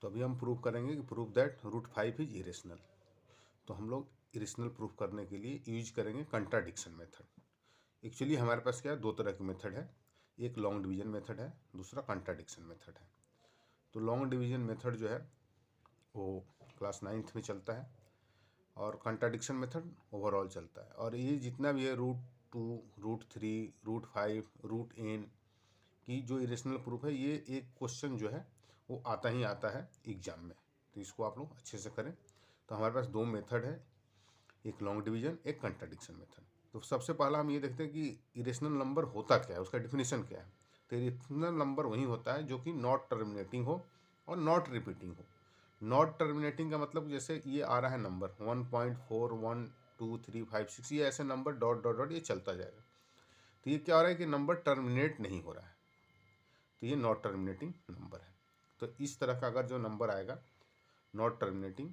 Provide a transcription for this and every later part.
तो अभी हम प्रूव करेंगे कि प्रूव दैट √5 इज इरेशनल। तो हम लोग इरेशनल प्रूफ करने के लिए यूज करेंगे कंट्राडिक्शन मेथड। एक्चुअली हमारे पास क्या है, दो तरह की मेथड है, एक लॉन्ग डिवीजन मेथड है, दूसरा कंट्राडिक्शन मेथड है। तो लॉन्ग डिवीजन मेथड जो है वो क्लास 9th में चलता है और कंट्राडिक्शन मेथड ओवरऑल चलता है। और ये जितना भी है √2, √3, √5, √n की जो इरेशनल प्रूफ है, ये एक क्वेश्चन जो है वो आता ही आता है एग्जाम में। तो इसको आप लोग अच्छे से करें। तो हमारे पास दो मेथड है, एक लॉन्ग डिवीजन, एक कंट्राडिक्शन मेथड। तो सबसे पहला हम ये देखते हैं कि इरेशनल नंबर होता क्या है, उसका डिफिनीशन क्या है। तो इरेशनल नंबर वही होता है जो कि नॉट टर्मिनेटिंग हो और नॉट रिपीटिंग हो। नॉट टर्मिनेटिंग का मतलब जैसे ये आ रहा है नंबर 1.4, 1, 2, 3, 5, 6, ये ऐसे नंबर डॉट डॉट डॉट ये चलता जाएगा। तो ये क्या हो रहा है कि नंबर टर्मिनेट नहीं हो रहा है, तो ये नॉट टर्मिनेटिंग नंबर है। तो इस तरह का अगर जो नंबर आएगा नॉट टर्मिनेटिंग,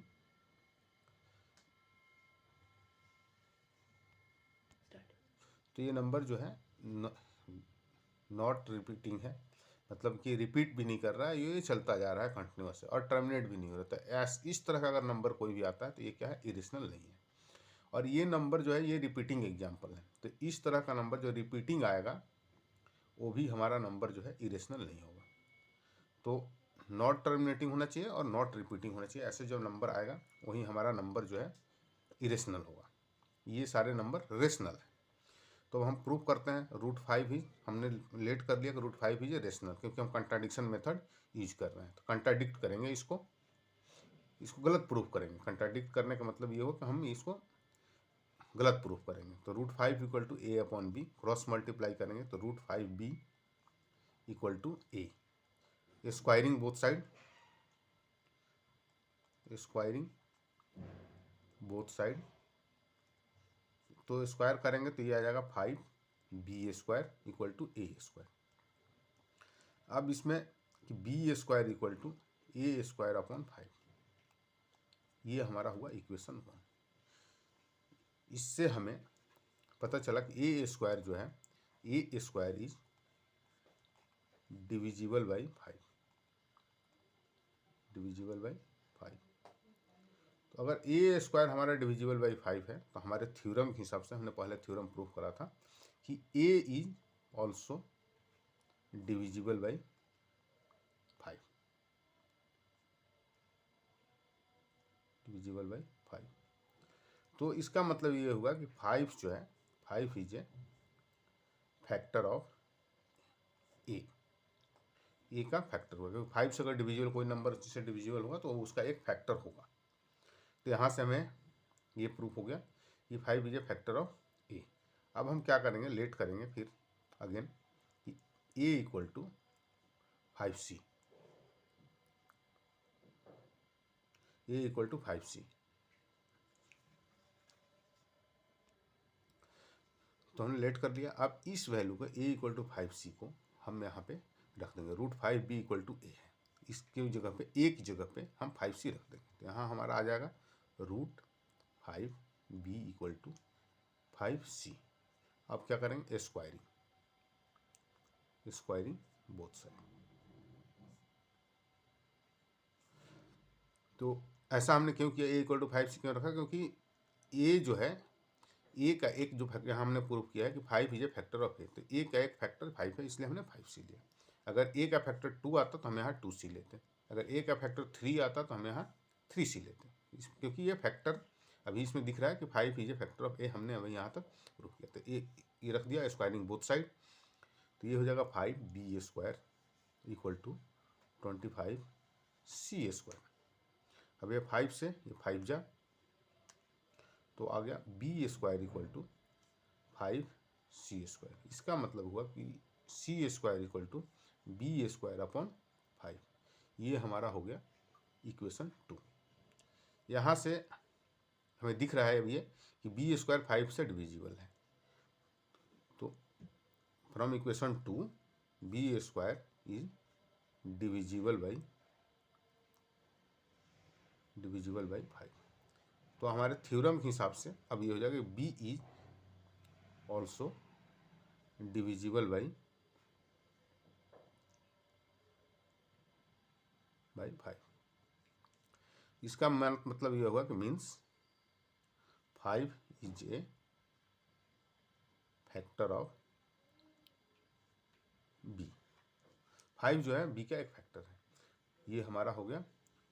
तो ये नंबर जो है नॉट रिपीटिंग है, मतलब कि रिपीट भी नहीं कर रहा है, ये चलता जा रहा है कंटिन्यूस और टर्मिनेट भी नहीं हो रहा। तो इस तरह का अगर नंबर कोई भी आता है तो ये क्या है, इरेशनल नहीं है। और ये नंबर जो है ये रिपीटिंग एग्जाम्पल है। तो इस तरह का नंबर जो रिपीटिंग आएगा वो भी हमारा नंबर जो है इरेशनल नहीं होगा। तो नॉट टर्मिनेटिंग होना चाहिए और नॉट रिपीटिंग होना चाहिए, ऐसे जब नंबर आएगा वही हमारा नंबर जो है इरेशनल होगा। ये सारे नंबर रेशनल है। तो हम प्रूव करते हैं √5 ही हमने लेट कर लिया कि √5 इज रेशनल, क्योंकि हम कंट्राडिक्शन मेथड यूज कर रहे हैं। तो कंट्राडिक्ट करेंगे, इसको गलत प्रूफ करेंगे। कंट्राडिक्ट करने का मतलब ये हो कि हम इसको गलत प्रूफ करेंगे। तो √5 equal to a/b, cross multiply करेंगे तो √5b equal to a। Squaring both side, squaring both side, तो स्क्वायर करेंगे तो ये आ जाएगा 5b² इक्वल टू a²। अब इसमें कि b² इक्वल टू a²/5, ये हमारा हुआ इक्वेशन 1। इससे हमें पता चला कि a² जो है a² is divisible by 5, divisible by 5। तो अगर a² हमारा डिविजिबल बाई 5 है तो हमारे थ्योरम के हिसाब से, हमने पहले थ्योरम प्रूफ करा था कि a is also divisible by 5, divisible by 5। तो इसका मतलब ये हुआ कि 5 जो है 5 इज ए फैक्टर ऑफ ए का फैक्टर होगा, क्योंकि 5 से अगर डिविजिबल कोई नंबर से डिविजिबल होगा तो उसका एक फैक्टर होगा। तो यहाँ से हमें ये प्रूफ हो गया कि 5 is a factor of a. अब हम क्या करेंगे, लेट करेंगे फिर अगेन कि a equal to 5c, a equal to 5c। तो हमने लेट कर लिया। अब इस वैल्यू को ए इक्वल टू 5c को हम यहाँ पे रख देंगे, √5b इक्वल टू ए है, इसकी जगह पे ए की जगह पे हम 5c रख देंगे। तो यहाँ हमारा आ जाएगा √5b इक्वल टू 5c। अब क्या करेंगे, स्क्वायरिंग, स्क्वायरिंग बोथ साइड। तो ऐसा हमने क्यों किया, ए इक्वल टू 5c क्यों रखा, क्योंकि ए जो है, ए का एक जो फैक्टर हमने प्रूव किया है कि 5 इज ए फैक्टर ऑफ ए, तो ए का एक फैक्टर 5 है, इसलिए हमने 5c लिया। अगर ए का फैक्टर 2 आता तो हम यहाँ 2c लेते, अगर ए का फैक्टर 3 आता तो हम यहाँ 3c लेते, क्योंकि ये फैक्टर अभी इसमें दिख रहा है कि 5 इज ए फैक्टर ऑफ ए, हमने अभी यहाँ तक प्रूव किया। तो ये रख दिया, स्क्वायरिंग बोथ साइड। तो ये हो जाएगा 5b² इक्वल टू 25c²। अब ये 5 से ये 5 जा, तो आ गया b² इक्वल टू 5c²। इसका मतलब हुआ कि c² इक्वल टू b²/5। ये हमारा हो गया इक्वेशन 2। यहाँ से हमें दिख रहा है अब ये कि b² 5 से डिविजिबल है। तो from equation 2 b² is divisible by 5। तो हमारे थ्योरम के हिसाब से अब ये हो जाएगा b is also divisible by 5। इसका मतलब ये होगा कि means 5 is a factor of b. 5 जो है बी का एक फैक्टर है। ये हमारा हो गया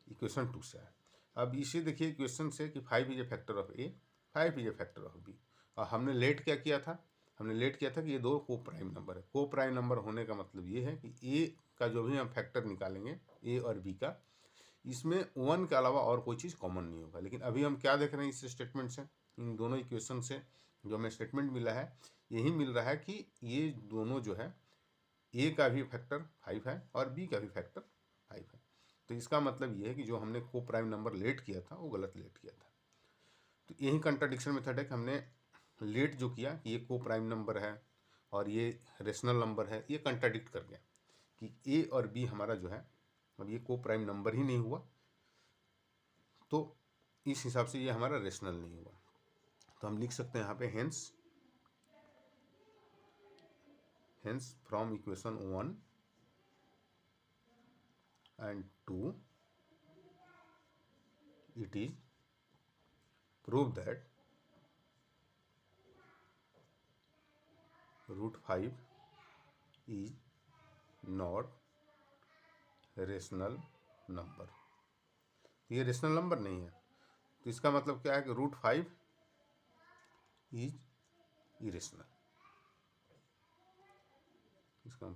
इक्वेशन 2 से है। अब इसे देखिए इक्वेशन से कि 5 is a factor of a, 5 is a factor of b. और हमने लेट क्या किया था, हमने लेट किया था कि ये दो को प्राइम नंबर है। को प्राइम नंबर होने का मतलब ये है कि ए का जो भी हम फैक्टर निकालेंगे ए और बी का, इसमें 1 के अलावा और कोई चीज़ कॉमन नहीं होगा। लेकिन अभी हम क्या देख रहे हैं इस स्टेटमेंट से, इन दोनों इक्वेशन से जो हमें स्टेटमेंट मिला है, यही मिल रहा है कि ये दोनों जो है ए का भी फैक्टर 5 है और बी का भी फैक्टर 5 है। तो इसका मतलब ये है कि जो हमने को प्राइम नंबर लेट किया था वो गलत लेट किया था। तो यही कंट्राडिक्शन मेथड है कि हमने लेट जो किया कि ये को प्राइम नंबर है और ये रेशनल नंबर है, ये कंट्राडिक्ट कर गया कि ए और बी हमारा जो है अब ये को प्राइम नंबर ही नहीं हुआ, तो इस हिसाब से ये हमारा रेशनल नहीं हुआ। तो हम लिख सकते हैं यहाँ पे hence from equation 1 and 2 it is proved that root 5 is not rational number. ये रेशनल नंबर नहीं है, तो इसका मतलब क्या है कि रूट 5 इज इरेशनल। इसका